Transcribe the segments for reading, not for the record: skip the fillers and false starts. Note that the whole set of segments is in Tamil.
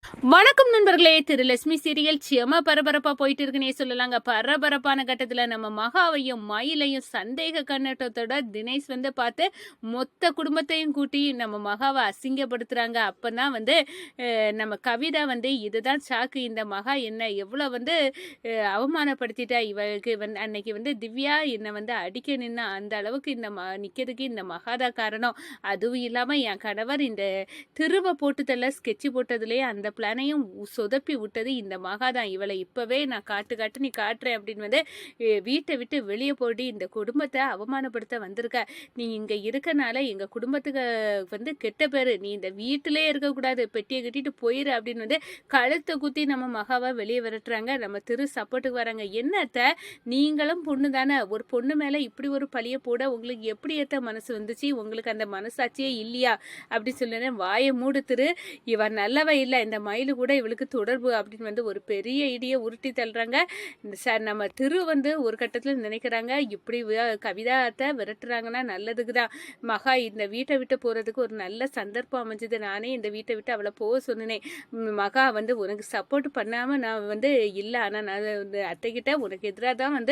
வணக்கம் நண்பர்களே. திரு லட்சுமி சீரியல் செம பரபரப்பா போயிட்டு இருக்குன்னே சொல்லலாங்க. பரபரப்பான கட்டத்துல நம்ம மகாவையும் மயிலையும் சந்தேக கண்ணோட்டத்தோட தினேஷ் பார்த்து மொத்த குடும்பத்தையும் கூட்டி நம்ம மகாவை அசிங்கப்படுத்துறாங்க. அப்பதான் நம்ம கவிதா இதுதான் சாக்கு, இந்த மகா என்ன எவ்வளவு அவமானப்படுத்திட்டா, இவளுக்கு அன்னைக்கு திவ்யா என்னை அடிக்க நின்னா அந்த அளவுக்கு இந்த நிக்கிறதுக்கு இந்த மகாதா காரணம். அதுவும் இல்லாம என் கணவர் இந்த திருவை போட்டுதல்ல ஸ்கெட்சு போட்டதுலேயே அந்த பிளானையும் சொதப்பி விட்டது இந்த மகா தான். இவளை இப்பவே நான் காட்டு நீ காட்டுறேன் அப்படின்னு வீட்டை விட்டு வெளியே போடி இந்த குடும்பத்தை அவமானப்படுத்த வந்திருக்க. நீ இங்க இருக்கனால எங்க குடும்பத்துக்கு கெட்ட பேரு, நீ இந்த வீட்டிலே இருக்கக்கூடாது, பெட்டியை கட்டிட்டு போயிரு அப்படின்னு கழுத்தை குத்தி நம்ம மகாவை வெளியே விரட்டுறாங்க. நம்ம திரு சப்போர்ட்டுக்கு வராங்க. என்னத்த நீங்களும் பொண்ணு தானே, ஒரு பொண்ணு மேல இப்படி ஒரு பழிய போட உங்களுக்கு எப்படி ஏத்த மனசு வந்துச்சு, உங்களுக்கு அந்த மனசாட்சியே இல்லையா அப்படி சொல்லுறேன். வாயை மூடு திரு, இவன் நல்லவ இல்லை, இந்த மயிலு கூட இவளுக்கு தொடர்பு அப்படின்னு ஒரு பெரிய இடியை உருட்டி தள்ளுறாங்க. சார் நம்ம திரு ஒரு கட்டத்தில் நினைக்கிறாங்க, இப்படி கவிதாத்தை விரட்டுறாங்கன்னா நல்லதுக்கு தான். மகா இந்த வீட்டை விட்டு போகிறதுக்கு ஒரு நல்ல சந்தர்ப்பம் அமைஞ்சது. நானே இந்த வீட்டை விட்டு அவளை போக சொன்னேன். மகா உனக்கு சப்போர்ட் பண்ணாமல் நான் இல்லை, ஆனால் நான் அத்தைக்கிட்ட உனக்கு எதிராக தான்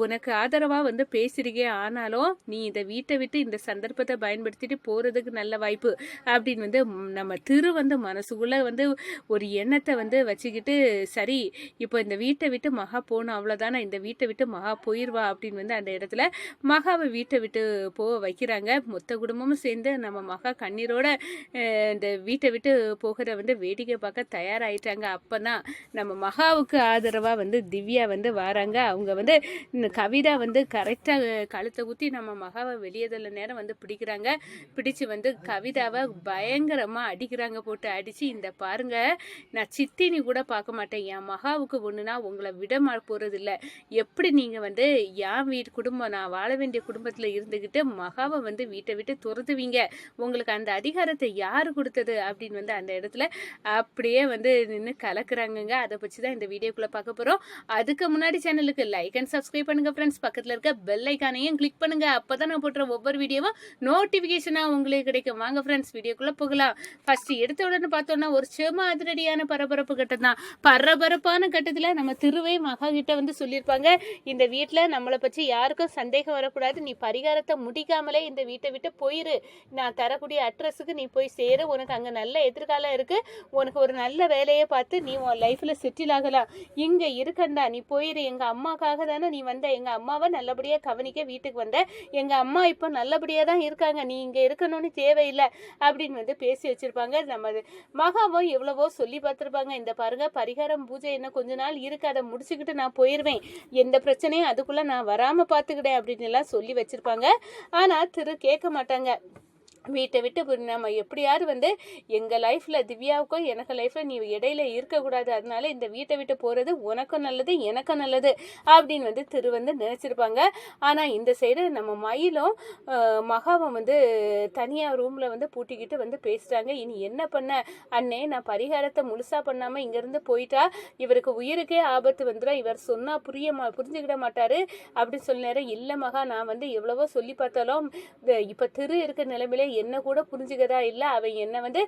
உனக்கு ஆதரவாக பேசுறீங்க. ஆனாலும் நீ இந்த வீட்டை விட்டு இந்த சந்தர்ப்பத்தை பயன்படுத்திட்டு போகிறதுக்கு நல்ல வாய்ப்பு அப்படின்னு நம்ம திரு மனசுக்குள்ளே ஒரு எண்ணத்தை வச்சுக்கிட்டு, சரி இப்போ இந்த வீட்டை விட்டு மகா போகணும் அவ்வளோதானே, இந்த வீட்டை விட்டு மகா போயிடுவா அப்படின்னு அந்த இடத்துல மகாவை வீட்டை விட்டு போக வைக்கிறாங்க. மொத்த குடும்பமும் சேர்ந்து நம்ம மகா கண்ணீரோட இந்த வீட்டை விட்டு போகிற வேடிக்கை பார்க்க தயாராகிட்டாங்க. அப்போ தான் நம்ம மகாவுக்கு ஆதரவாக திவ்யா வராங்க. அவங்க இந்த கவிதா கரெக்டாக கழுத்தை ஊற்றி நம்ம மகாவை வெளியேதல நேரம் பிடிக்கிறாங்க. பிடிச்சு கவிதாவை பயங்கரமாக அடிக்கிறாங்க. போட்டு அடித்து, இந்த பாருங்க நான் சித்தினி கூட பார்க்க மாட்டேன், என் மகாவுக்கு ஒன்றுனா உங்களை விட போகிறதில்ல, எப்படி நீங்கள் என் வீட்டு குடும்பம், நான் வாழ வேண்டிய குடும்பத்தில் இருந்துக்கிட்டு மகாவை வீட்டை விட்டு துரத்துவீங்க, உங்களுக்கு அந்த அதிகாரத்தை யார் கொடுத்தது அப்படின்னு அந்த இடத்துல அப்படியே நின்று கலக்குறாங்கங்க. அதை பற்றி தான் இந்த வீடியோக்குள்ளே பார்க்க போகிறோம். அதுக்கு முன்னாடி சேனலுக்கு லைக் அண்ட் சப்ஸ்கிரைப் பண்ணுங்கள் ஃப்ரெண்ட்ஸ். பக்கத்தில் இருக்க பெல் ஐக்கானையும் கிளிக் பண்ணுங்கள். அப்போ தான் நான் போட்டுற ஒவ்வொரு வீடியோவும் நோட்டிஃபிகேஷனாக உங்களுக்கு கிடைக்கும். வாங்க ஃப்ரெண்ட்ஸ் வீடியோக்குள்ளே போகலாம். ஃபர்ஸ்ட் எடுத்த உடனே பார்த்தோன்னா ஒரு செம அதிரடியான பரபரப்பு கட்டம் தான். பரபரப்பான கட்டத்தில் நம்ம திருவே மகா கிட்ட சொல்லியிருப்பாங்க, இந்த வீட்டில் நம்மளை பற்றி யாருக்கும் சந்தேகம் வரக்கூடாது, நீ பரிகாரத்தை முடிக்காமலே இந்த வீட்டை விட்டு போயிரு, நான் தரக்கூடிய அட்ரஸுக்கு நீ போய் சேரு, உனக்கு அங்கே நல்ல எதிர்காலம் இருக்குது, உனக்கு ஒரு நல்ல வேலையை பார்த்து நீ உன் லைஃப்பில் செட்டில் ஆகலாம், இங்கே இருக்கண்டா நீ போயிரு, எங்கள் அம்மாக்காக தானே நீ எங்கள் அம்மாவை நல்லபடியாக கவனிக்க வீட்டுக்கு வந்த, எங்கள் அம்மா இப்போ நல்லபடியாக தான் இருக்காங்க, நீ இங்கே இருக்கணும்னு தேவையில்லை அப்படின்னு பேசி வச்சுருப்பாங்க. நம்ம மகாவும் எவ்வளவோ சொல்லி பார்த்துருப்பாங்க, இந்த பாருங்க பரிகாரம் பூஜை என்ன கொஞ்ச நாள் இருக்கு, அதை முடிச்சுக்கிட்டு நான் போயிடுவேன், எந்த பிரச்சனையும் அதுக்குள்ளே நான் வராமல் பார்த்துக்கிட்டேன் அப்படின்னு எல்லாம் சொல்லி வச்சுருப்பாங்க. ஆனால் திரு கேட்க மாட்டாங்க. வீட்டை விட்டு நம்ம எப்படியாவது எங்கள் லைஃப்பில் திவ்யாவுக்கும் எனக்கு லைஃப்பில் நீ இடையில இருக்கக்கூடாது, அதனால இந்த வீட்டை விட்டு போகிறது உனக்கும் நல்லது எனக்கும் நல்லது அப்படின்னு திரு நினச்சிருப்பாங்க. ஆனால் இந்த சைடு நம்ம மயிலும் மகாவும் தனியாக ரூமில் பூட்டிக்கிட்டு பேசுகிறாங்க. இனி என்ன பண்ண அண்ணே, நான் பரிகாரத்தை முழுசாக பண்ணாமல் இங்கேருந்து போயிட்டா இவருக்கு உயிருக்கே ஆபத்து வந்துடும், இவர் சொன்னால் புரிஞ்சுக்கிட மாட்டார் அப்படின்னு சொன்னார். இல்லை மகா, நான் எவ்வளவோ சொல்லி பார்த்தாலும் இப்போ திரு இருக்க நிலைமையில என்ன கூட புரிஞ்சுக்கதா இல்லை, அவன் என்ன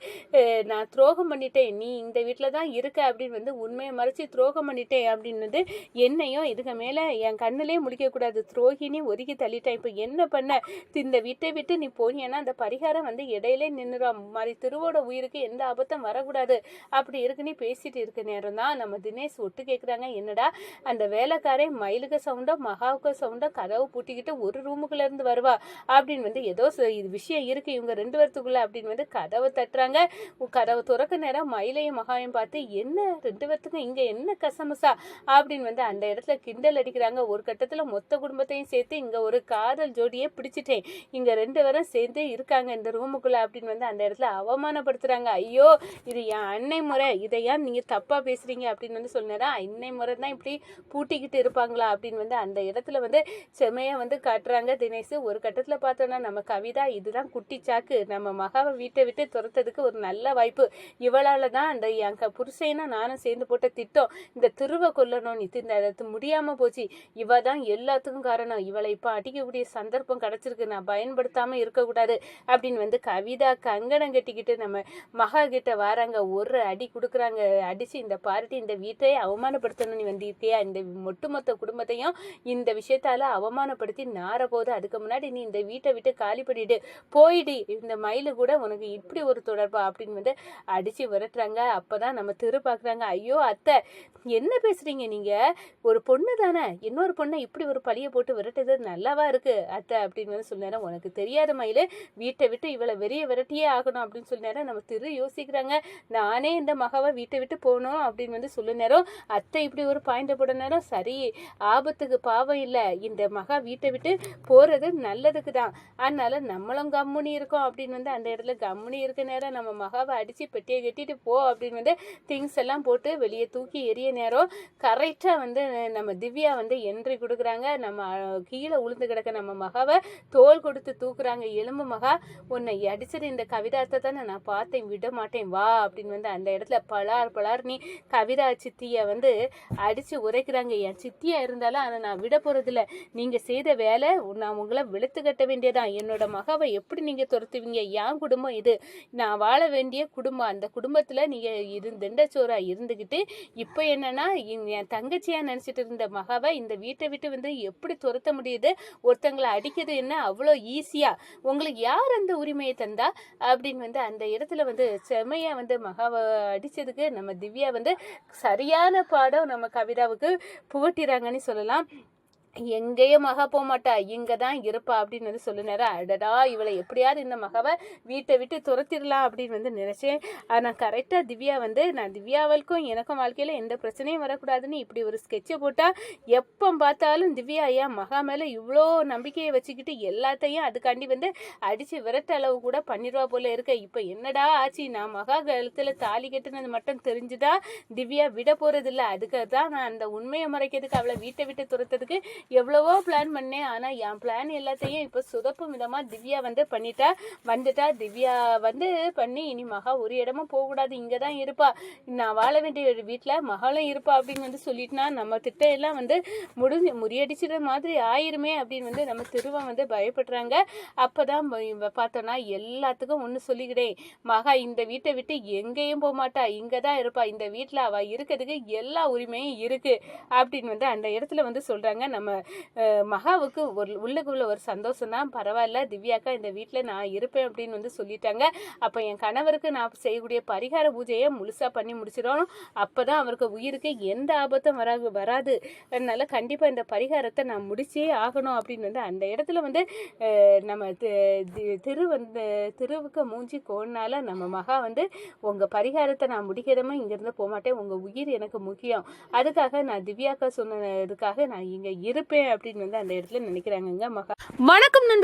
நான் துரோகம் பண்ணிட்டேன், நீ இந்த வீட்டில் தான் இருக்க அப்படின்னு உண்மையை மறைச்சி துரோகம் பண்ணிட்டேன் அப்படின்னு என்னையும் இதுக்கு மேலே என் கண்ணிலே முடிக்கக்கூடாது, துரோகினி ஒதுக்கி தள்ளிட்டேன், இப்போ என்ன பண்ண, இந்த வீட்டை விட்டு நீ போனீன்னா அந்த பரிகாரம் இடையிலே நின்றுடும், மாதிரி திருவோட உயிருக்கு எந்த ஆபத்தும் வரக்கூடாது அப்படி இருக்குன்னு பேசிட்டு இருக்க நேரம் தான் நம்ம தினேஷ் ஒட்டு கேட்குறாங்க. என்னடா அந்த வேலைக்காரே மயிலுக்கு சவுண்டோ மகாவுக்கு சவுண்டோ கதவு பூட்டிக்கிட்டு ஒரு ரூமுக்குள்ள இருந்து வருவா அப்படின்னு ஏதோ இது விஷயம் இருக்கு இவங்க ரெண்டு பேர்த்துக்குள்ள அப்படின்னு கதவை தட்டுறாங்க. கதவை துறக்க நேரம் மயிலையும் மகாவையும் பார்த்து, என்ன ரெண்டு பேர்த்துக்கும் இங்க என்ன கசமசா அப்படின்னு அந்த இடத்துல கிண்டல் அடிக்கிறாங்க. ஒரு கட்டத்துல மொத்த குடும்பத்தையும் சேர்த்து இங்க ஒரு காதல் ஜோடியே பிடிச்சிட்டேன், இங்க ரெண்டு பேரும் சேர்ந்து இருக்காங்க இந்த ரூமுக்குள்ள அப்படின்னு அந்த இடத்துல அவமானப்படுத்துறாங்க. ஐயோ இது என் அன்னை முறை, இதையா நீங்க தப்பா பேசுறீங்க அப்படின்னு சொன்னா, அன்னை முறை தான் இப்படி பூட்டிக்கிட்டு இருப்பாங்களா அப்படின்னு அந்த இடத்துல செமையா காட்டுறாங்க தினேஷ். ஒரு கட்டத்துல பார்த்தோன்னா நம்ம கவிதா இதுதான் குட்டி சாக்கு நம்ம மகாவை வீட்டை விட்டு துரத்ததுக்கு ஒரு நல்ல வாய்ப்பு. இவளால தான் அந்த என் புருஷனும் நானும் சேர்ந்து போட்ட திட்டம், இந்த திருவை கொல்லணும் அது முடியாம போச்சு. இவ தான் எல்லாத்துக்கும் காரணம். இவளை இப்ப அடிக்கக்கூடிய சந்தர்ப்பம் கிடைச்சிருக்கு, நான் பயன்படுத்தாம இருக்கக்கூடாது அப்படின்னு வந்து கவிதா கங்கணம் கட்டிக்கிட்டு நம்ம மகா கிட்ட வராங்க. ஒரு அடி கொடுக்குறாங்க. அடிச்சு, இந்த பார்ட்டி இந்த வீட்டையே அவமானப்படுத்தணும், நீ வந்திருக்கியா, இந்த ஒட்டுமொத்த குடும்பத்தையும் இந்த விஷயத்தால அவமானப்படுத்தி நார போது, அதுக்கு முன்னாடி நீ இந்த வீட்டை விட்டு காலி பண்ணிட்டு போயிடு, இந்த மயிலு கூட உனக்கு இப்படி ஒரு தொடர்பா அப்படின்னு வந்து அடிச்சு விரட்டுறாங்க. அப்பதான் நம்ம திரு பாக்குறாங்க. ஐயோ அத்தை, என்ன பேசுறீங்க நீங்க? ஒரு பொண்ணு தானே, இன்னொரு பொண்ணை இப்படி ஒரு பழிய போட்டு விரட்டுறது நல்லாவா இருக்கு அத்தை அப்படின்னு வந்து சொன்னாரு. உனக்கு தெரியாத மயிலு, வீட்டை விட்டு இவளை வெறிய விரட்டியே ஆகணும் அப்படின்னு சொன்னாரு. நம்ம திரு யோசிக்கிறாங்க. நானே இந்த மகாவை வீட்டை விட்டு போகணும் அப்படின்னு வந்து சொல்ல நேரம் அத்தை இப்படி ஒரு பாயிண்ட் போட நேரம், சரி ஆபத்துக்கு பாவம் இல்லை, இந்த மகா வீட்டை விட்டு போறது நல்லதுக்கு தான், அதனால நம்மளும் கம்முனி இருக்கோம் அப்படின்னு வந்து அந்த இடத்துல கம்முனி இருக்க நேரம் நம்ம மகாவை அடிச்சு பெட்டியை கட்டிட்டு போ அப்படின்னு வந்து திங்ஸ் எல்லாம் போட்டு வெளியே தூக்கி எரிய நேரம் கரெக்டா வந்து நம்ம திவ்யா வந்து என்ட்ரி கொடுக்குறாங்க. நம்ம கீழே உளுந்து கிடக்க நம்ம மகாவை தோல் கொடுத்து தூக்குறாங்க. எலும்பு மகா, உன்னை அடிச்சது இந்த கவிதாத்தை தானே நான் பார்த்தேன், விட மாட்டேன் வா அப்படின்னு வந்து அந்த இடத்துல பலார் நீ கவிதா சித்திய வந்து அடிச்சு உரைக்கிறாங்க. என் சித்தியா இருந்தாலும் அதை நான் விட போறதில்ல, நீங்க செய்த வேலை நான் உங்களை வெளுத்து கட்ட வேண்டியதான். என்னோட மகாவை எப்படி நீங்க துரத்துவீங்க? என் குடும்பம் இது, நான் வாழ வேண்டிய குடும்பம், அந்த குடும்பத்துல நீங்க திண்டச்சோரா இருந்துகிட்டு இப்ப என்னன்னா என் தங்கச்சியா நினைச்சிட்டு இருந்த மகாவை இந்த வீட்டை விட்டு வந்து எப்படி துரத்த முடியுது? ஒருத்தங்களை அடிக்கிறது என்ன அவ்வளோ ஈஸியா? உங்களுக்கு யார் அந்த உரிமையை தந்தா அப்படின்னு வந்து அந்த இடத்துல வந்து செமையா வந்து மகாவை அடிச்சதுக்கு நம்ம திவ்யா வந்து சரியான பாடம் நம்ம கவிதாவுக்கு புகட்டிறாங்கன்னு சொல்லலாம். எங்கேயும் மகா போக மாட்டா, இங்க தான் இருப்பா அப்படின்னு வந்து சொல்லுனாரு. அடடா, இவளை எப்படியாவது இந்த மகாவை வீட்டை விட்டு துரத்திடலாம் அப்படின்னு வந்து நினைச்சேன். ஆனால் கரெக்டா திவ்யா வந்து, நான் திவ்யாவுக்கும் எனக்கும் வாழ்க்கையில எந்த பிரச்சனையும் வரக்கூடாதுன்னு இப்படி ஒரு ஸ்கெட்சை போட்டா, எப்போ பார்த்தாலும் திவ்யா ஐயா மகா மேல இவ்வளோ நம்பிக்கையை வச்சுக்கிட்டு எல்லாத்தையும் அதுக்காண்டி வந்து அடிச்சு விரட்ட அளவு கூட பண்ணிடுவா போல இருக்க. இப்ப என்னடா ஆச்சு? நான் மகா கழுத்துல தாலி கட்டுனது மட்டும் தெரிஞ்சுதா திவ்யா விட போறது இல்லை. அதுக்கு தான் நான் அந்த உண்மையை மறைக்கிறதுக்கு அவளை வீட்டை விட்டு துரத்துறதுக்கு எவ்வளவோ பிளான் பண்ணேன். ஆனா என் பிளான் எல்லாத்தையும் இப்ப சுதப்பும் விதமா திவ்யா வந்து வந்துட்டா. திவ்யா வந்து பண்ணி இனி மகா ஒரு இடமும் போகக்கூடாது, இங்கதான் இருப்பா, நான் வாழ வேண்டிய வீட்டுல மகளும் இருப்பா அப்படின்னு வந்து சொல்லிட்டுனா நம்ம திட்டம் எல்லாம் வந்து முறியடிச்சிட மாதிரி ஆயிருமே அப்படின்னு வந்து நம்ம திருவம் வந்து பயப்படுறாங்க. அப்பதான் பார்த்தோம்னா எல்லாத்துக்கும் ஒண்ணு சொல்லிக்கிட்டேன், மகா இந்த வீட்டை விட்டு எங்கேயும் போக மாட்டா, இங்கதான் இருப்பா, இந்த வீட்டுல அவ இருக்கிறதுக்கு எல்லா உரிமையும் இருக்கு அப்படின்னு வந்து அந்த இடத்துல வந்து சொல்றாங்க. நம்ம மகாவுக்கு உள்ளுக்குள்ள ஒரு சந்தோஷம் தான், பரவாயில்ல திவ்யாக்கா இந்த வீட்டில் நான் இருப்பேன் அப்படின்னு வந்து சொல்லிட்டாங்க. அப்போ என் கணவருக்கு நான் செய்யக்கூடிய பரிகார பூஜையை முழுசா பண்ணி முடிச்சிடணும், அப்போதான் அவருக்கு உயிருக்கு எந்த ஆபத்தும் வராது. அதனால கண்டிப்பாக இந்த பரிகாரத்தை நான் முடிச்சே ஆகணும் அப்படின்னு வந்து அந்த இடத்துல வந்து நம்ம திருவுக்கு மூஞ்சி கோனால நம்ம மகா வந்து, உங்கள் பரிகாரத்தை நான் முடிக்கிறமே இங்கேருந்து போக மாட்டேன், உங்கள் உயிர் எனக்கு முக்கியம், அதுக்காக நான் திவ்யாக்கா சொன்னதுக்காக நான் இங்கே இருப்பேன் அப்படின்னு வந்து அந்த இடத்துல நினைக்கிறாங்க மகா. வணக்கம் நண்பர்.